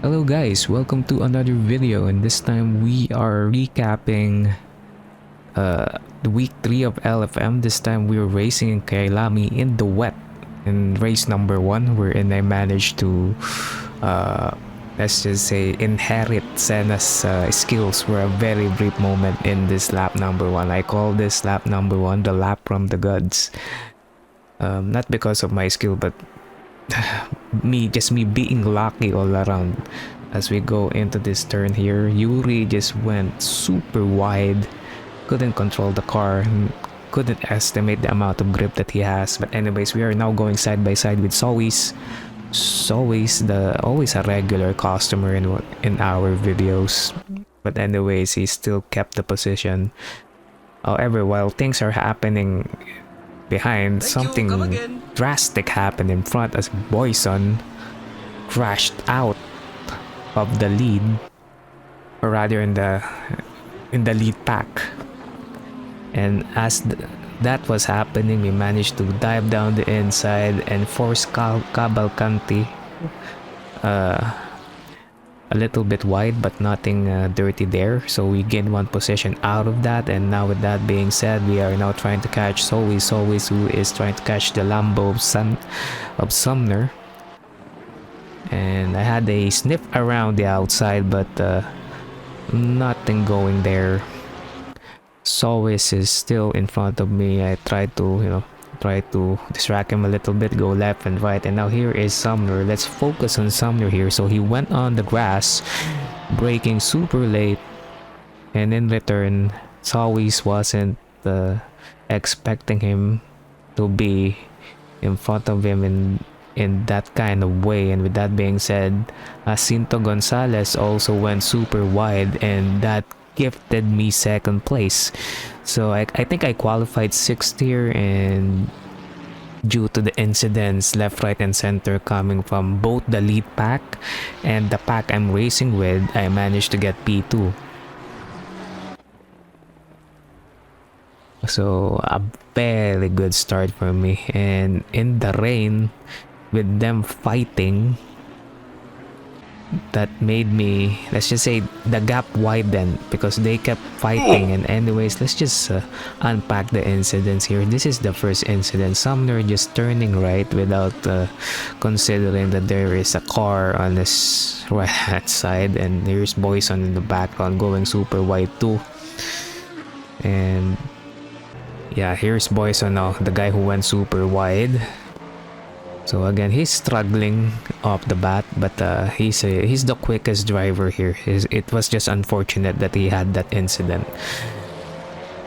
Hello guys, welcome to another video, and this time we are recapping the week 3 of LFM. This time we're racing in Kyalami in the wet in race number 1, wherein I managed to let's just say inherit Senna's skills for a very brief moment in this lap number 1. I call this lap number 1 the lap from the gods. Not because of my skill, but me being lucky all around. As we go into this turn here, Yuri just went super wide, couldn't control the car, couldn't estimate the amount of grip that he has. But anyways, we are now going side by side with Sois. Sois, always a regular customer in our videos, but anyways, he still kept the position. However, while things are happening behind, something drastic happened in front as Boyson crashed out of the lead, or rather in the lead pack. And as that was happening, we managed to dive down the inside and force Cavalcanti a little bit wide, but nothing dirty there, so we gained one position out of that. And now with that being said, we are now trying to catch Sois, who is trying to catch the Lambo of Sumner. And I had a sniff around the outside, but nothing going there. Sois is still in front of me. I tried to distract him a little bit, go left and right, and now here is Sumner. Let's focus on Sumner here. So he went on the grass, braking super late, and in return, Sois wasn't expecting him to be in front of him in that kind of way. And with that being said, Jacinto Gonzalez also went super wide, and that gifted me second place. So I think I qualified 6th here, and due to the incidents left, right, and center coming from both the lead pack and the pack I'm racing with, I managed to get P2. So a very good start for me. And in the rain, with them fighting, that made me, let's just say, the gap widened because they kept fighting. And anyways, let's just unpack the incidents here. This is the first incident. Sumner just turning right without considering that there is a car on his right hand side, and here's Boyson in the background going super wide too. And yeah, here's Boyson now, the guy who went super wide. So again, he's struggling off the bat, but he's the quickest driver here. It was just unfortunate that he had that incident,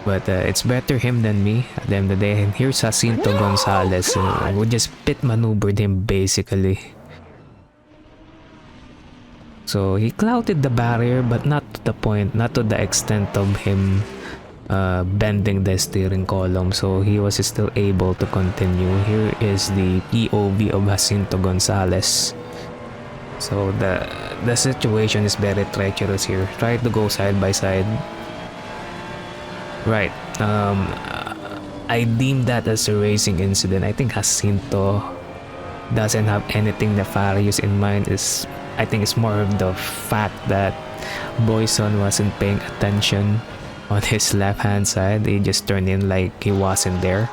but it's better him than me at the end of the day. And here's Jacinto Gonzalez, who just pit maneuvered him basically. So he clouted the barrier, but not to the point, not to the extent of him bending the steering column, so he was still able to continue. Here is the POV of Jacinto Gonzalez. So the situation is very treacherous here. Try to go side by side. Right. I deem that as a racing incident. I think Jacinto doesn't have anything nefarious in mind. I think it's more of the fact that Boyson wasn't paying attention on his left hand side. He just turned in like he wasn't there.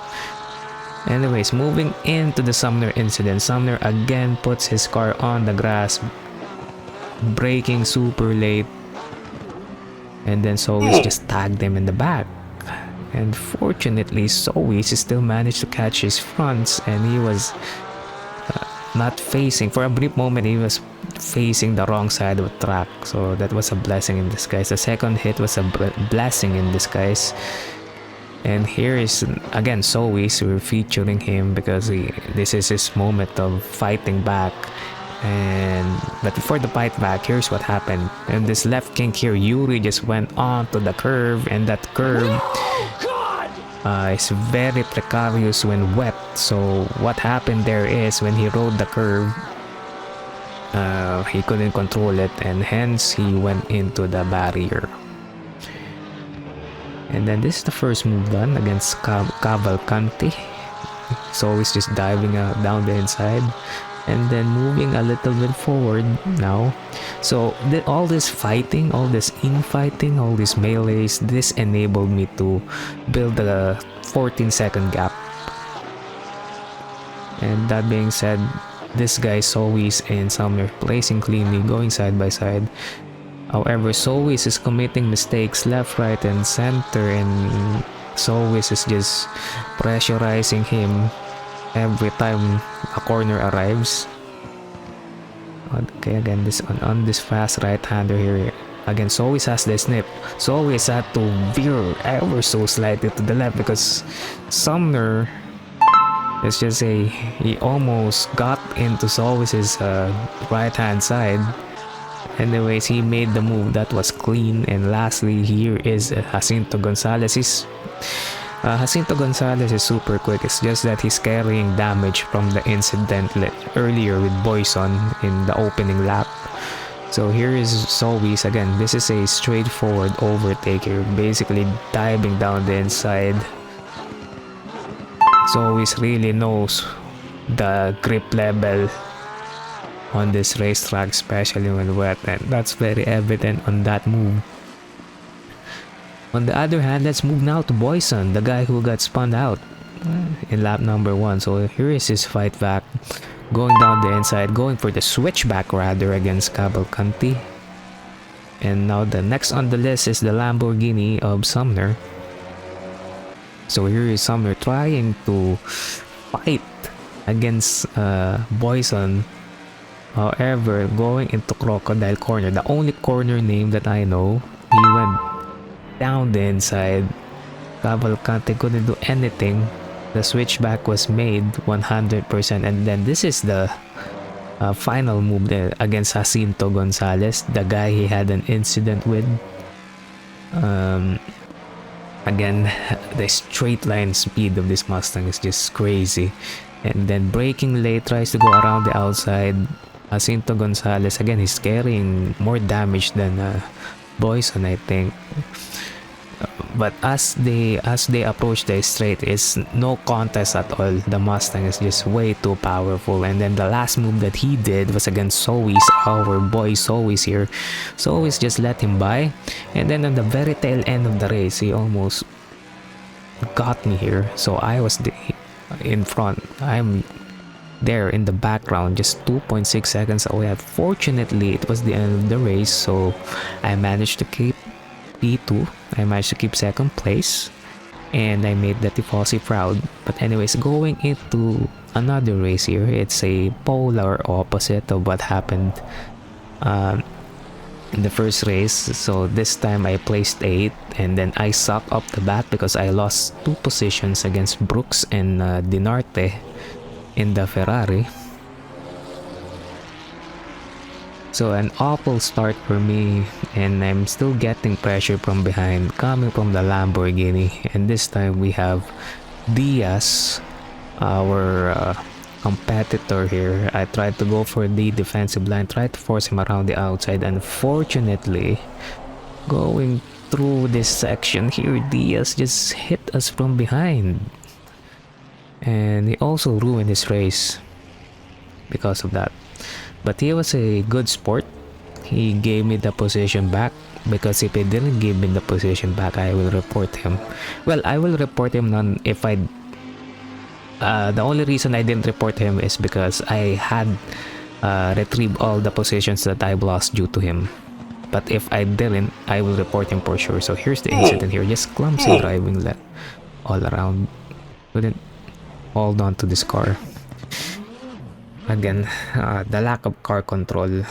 Anyways, moving into the Sumner incident, Sumner again puts his car on the grass, braking super late, and then Sois just tagged him in the back. And fortunately, Sois still managed to catch his fronts, and he was not facing, for a brief moment he was facing the wrong side of the track, so that was a blessing in disguise. The second hit was a blessing in disguise. And here is again Sois. We're featuring him because this is his moment of fighting back. But before the fight back, here's what happened. And this left kink here, Yuri just went onto the curve, and that curve is very precarious when wet. So what happened there is, when he rode the curve, he couldn't control it, and hence he went into the barrier. And then this is the first move done against Cavalcanti. So he's just diving down the inside. and then moving a little bit forward now. So all this fighting, all this infighting, all these melees, this enabled me to build a 14-second gap. And that being said, this guy Sowies and Sumner placing cleanly, going side by side. However, Sowies is committing mistakes left, right, and center, and Sowies is just pressurizing him every time a corner arrives. Okay, again, this on this fast right-hander here. Again, Sowies has the snip. Sowies had to veer ever so slightly to the left because Sumner, let's just say, he almost got into Sowies' right-hand side. Anyways, he made the move that was clean. And lastly, here is Jacinto Gonzalez. Jacinto Gonzalez is super quick. It's just that he's carrying damage from the incident earlier with Boyson in the opening lap. So here is Sowies. Again, this is a straightforward overtake here, basically diving down the inside. Sowies really knows the grip level on this racetrack, especially when wet, and that's very evident on that move. On the other hand, let's move now to Boyson, the guy who got spun out in lap number 1. So here is his fight back, going down the inside, going for the switchback rather against Cavalcanti. And now the next on the list is the Lamborghini of Sumner. So here is Sumner trying to fight against Boyson. However, going into Crocodile Corner, the only corner name that I know, he went down the inside. Cavalcanti couldn't do anything. The switchback was made 100%, and then this is the final move there against Jacinto Gonzalez, the guy he had an incident with. Again, the straight line speed of this Mustang is just crazy. And then braking late, tries to go around the outside. Jacinto Gonzalez, again, he's carrying more damage than Boyson, I think. But as they approach the straight, it's no contest at all. The Mustang is just way too powerful. And then the last move that he did was against Sowies, our boy Sowies here. Sowies just let him by, and then on the very tail end of the race, he almost got me here. So I was in front. I'm there in the background, just 2.6 seconds away. Fortunately, it was the end of the race, so I managed to keep P2. I managed to keep second place, and I made the Tifosi proud. But anyways, going into another race here, it's a polar opposite of what happened in the first race. So this time I placed 8, and then I sucked up the bat because I lost 2 positions against Brooks and Dinarte in the Ferrari. So an awful start for me, and I'm still getting pressure from behind coming from the Lamborghini. And this time we have Diaz, our competitor here. I tried to go for the defensive line, tried to force him around the outside. Unfortunately, going through this section here, Diaz just hit us from behind, and he also ruined his race because of that. But he was a good sport. He gave me the position back, because if he didn't give me the position back, I will report him. Well, I will report him if I the only reason I didn't report him is because I had retrieved all the positions that I've lost due to him. But if I didn't, I will report him for sure. So here's the incident here. Just clumsy driving all around. Couldn't hold on to this car. Again, the lack of car control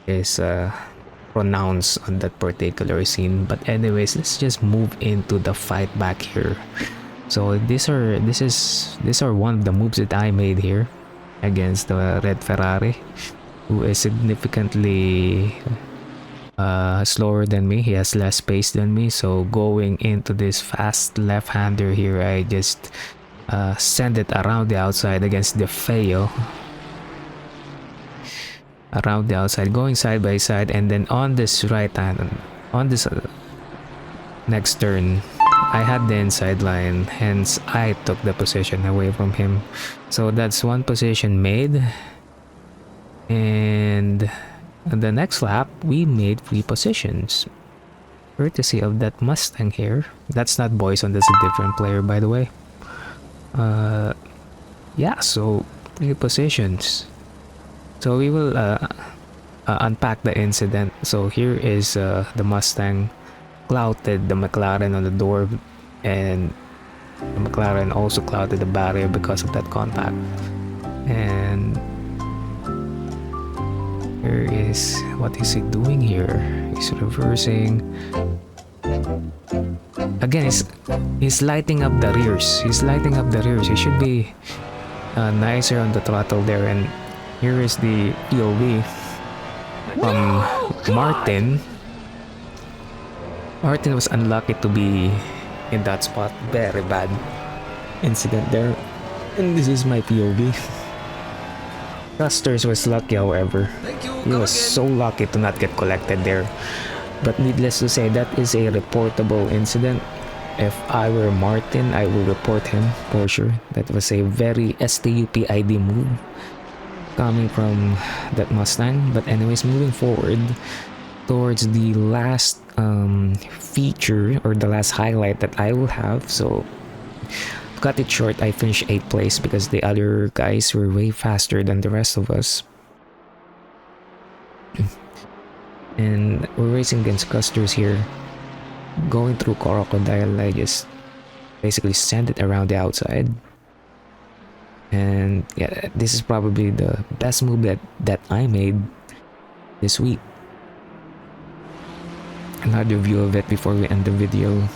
is pronounced on that particular scene. But anyways, let's just move into the fight back here. So these are one of the moves that I made here against the red Ferrari, who is significantly slower than me. He has less pace than me. So going into this fast left-hander here, I just send it around the outside against the Feo. Around the outside, going side by side, and then on this right hand, on this next turn, I had the inside line, hence I took the position away from him. So that's one position made. And on the next lap, we made 3 positions. Courtesy of that Mustang here. That's not Boyson, that's a different player, by the way. Yeah, so 3 positions. So we will unpack the incident. So here is the Mustang clouted the McLaren on the door, and the McLaren also clouted the barrier because of that contact. And here is, what is he doing here? He's reversing. Again, he's lighting up the rears. He's lighting up the rears. He should be nicer on the throttle there. And here is the POV from Martin. Martin was unlucky to be in that spot. Very bad incident there. And this is my POV. Custers was lucky, however. He was so lucky to not get collected there. But needless to say, that is a reportable incident. If I were Martin, I will report him for sure. That was a very STUPID move coming from that Mustang. But anyways, moving forward towards the last feature, or the last highlight that I will have. So to cut it short, I finished 8th place because the other guys were way faster than the rest of us. And we're racing against Custers here. Going through Crocodile, I just basically send it around the outside. And yeah, this is probably the best move that I made this week. Another view of it before we end the video.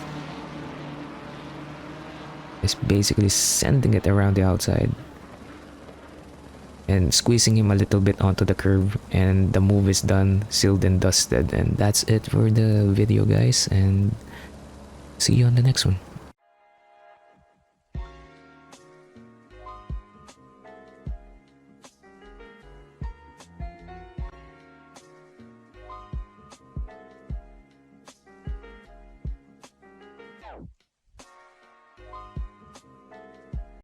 Just basically sending it around the outside and squeezing him a little bit onto the curve, and the move is done, sealed and dusted. And that's it for the video, guys, and see you on the next one.